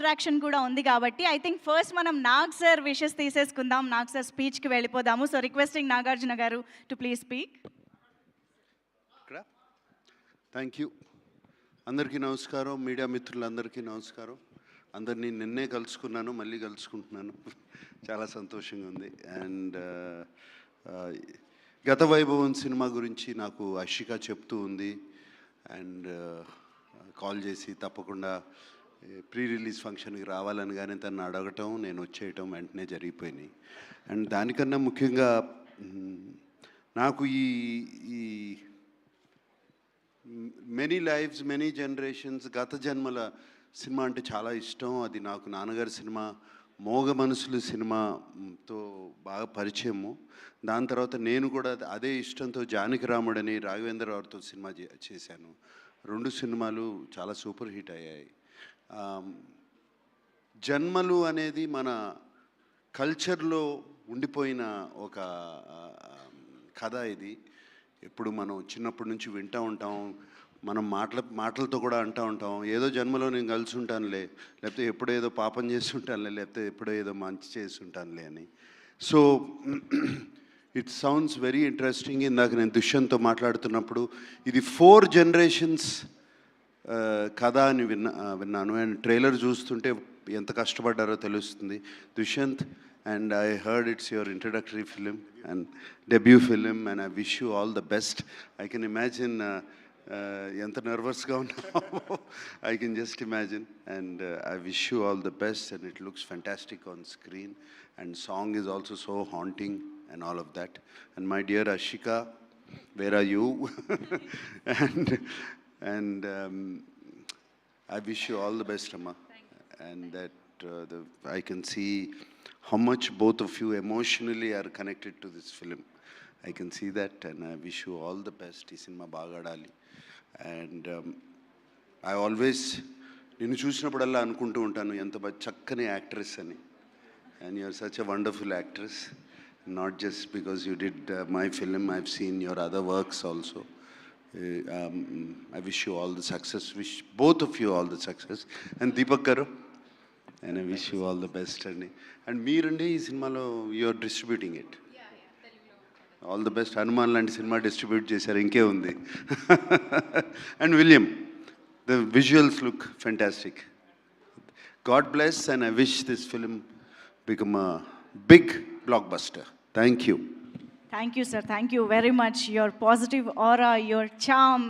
Attraction కూడా ఉంది కాబట్టి ఐ థింక్ ఫస్ట్ మనం నాగ్ సార్ విషెస్ తీసేసుకుందాం. నాగ్ సార్ స్పీచ్కి వెళ్ళిపోదాము. సో రిక్వెస్టింగ్ నాగార్జున గారు to please speak. Thank you. అందరికీ నమస్కారం. మీడియా మిత్రులందరికీ నమస్కారం. అందరినీ నిన్నే కలుసుకున్నాను, మళ్ళీ కలుసుకుంటున్నాను. చాలా సంతోషంగా ఉంది. అండ్ గత వైభవం సినిమా గురించి నాకు అషిక చెప్తూ ఉంది. అండ్ కాల్ చేసి తప్పకుండా ప్రీ రిలీజ్ ఫంక్షన్కి రావాలని కానీ తను అడగటం, నేను వచ్చేయటం వెంటనే జరిగిపోయినాయి. అండ్ దానికన్నా ముఖ్యంగా నాకు ఈ మెనీ లైఫ్స్ మెనీ జనరేషన్స్ గత జన్మల సినిమా అంటే చాలా ఇష్టం. అది నాకు నాన్నగారి సినిమా మోగ మనసులు సినిమాతో బాగా పరిచయము. దాని తర్వాత నేను కూడా అదే ఇష్టంతో జానకి రాముడని రాఘవేంద్రరావుతో సినిమా చేశాను. 2 సినిమాలు చాలా సూపర్ హిట్ అయ్యాయి. జన్మలు అనేది మన కల్చర్లో ఉండిపోయిన ఒక కథ. ఇది ఎప్పుడు మనం చిన్నప్పటి నుంచి వింటూ ఉంటాం. మనం మాటలతో కూడా అంటూ ఉంటాం, ఏదో జన్మలో నేను కలిసి ఉంటానులే, లేకపోతే ఎప్పుడో ఏదో పాపం చేసి ఉంటానులే, లేకపోతే ఎప్పుడో ఏదో మంచి చేసి ఉంటానులే అని. So it sounds very interesting. ఇందాక నేను దుష్యంత్తో మాట్లాడుతున్నప్పుడు ఇది 4 generations కథ అని విన్నాను. అండ్ ట్రైలర్ చూస్తుంటే ఎంత కష్టపడ్డారో తెలుస్తుంది. Dushyant, and I heard it's your introductory film and debut film, and I wish you all the best. I can imagine ఎంత నర్వస్గా ఉన్నావు. I can just imagine, and I wish you all the best, and it looks fantastic on screen, and song is also so haunting and all of that. And my dear Ashika, where are you? and I wish you all the best, Amma. And that I can see how much both of you emotionally are connected to this film. I can see that, and I wish you all the best. Ee cinema baga adali. And I always ninnu chusinappudalla anukuntu untanu enta chakkani actress ani. And you are such a wonderful actress, not just because you did my film. I've seen your other works also. I wish you all the success. Wish both of you all the success. And Deepak garu, and I wish you all the best. And మీరండి ఈ సినిమాలో you're distributing it. All the best. Hanuman లాంటి cinema distribute చేశారు, ఇంకే ఉంది. And William, the visuals look fantastic. God bless, and I wish this film become a big blockbuster. Thank you. Thank you, sir. Thank you very much. Your positive aura, your charm,